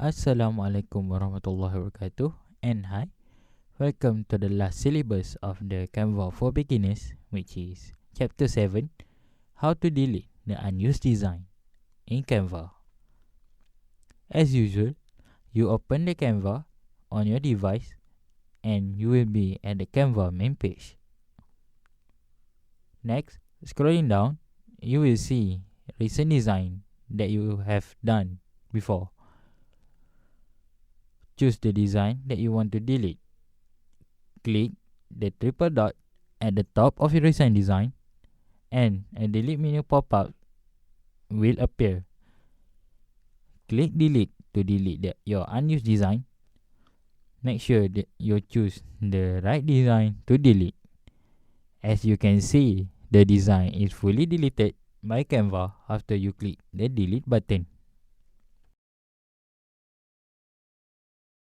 Assalamualaikum warahmatullahi wabarakatuh, and hi, welcome to the last syllabus of the Canva for beginners, which is chapter 7, how to delete the unused design in Canva. As usual, you open the Canva on your device and you will be at the Canva main page. Next, scrolling down, you will see recent design that you have done before. Choose the design that you want to delete. Click the triple dot at the top of your recent design and a delete menu pop-up will appear. Click delete to delete your unused design. Make sure that you choose the right design to delete. As you can see, the design is fully deleted by Canva after you click the delete button.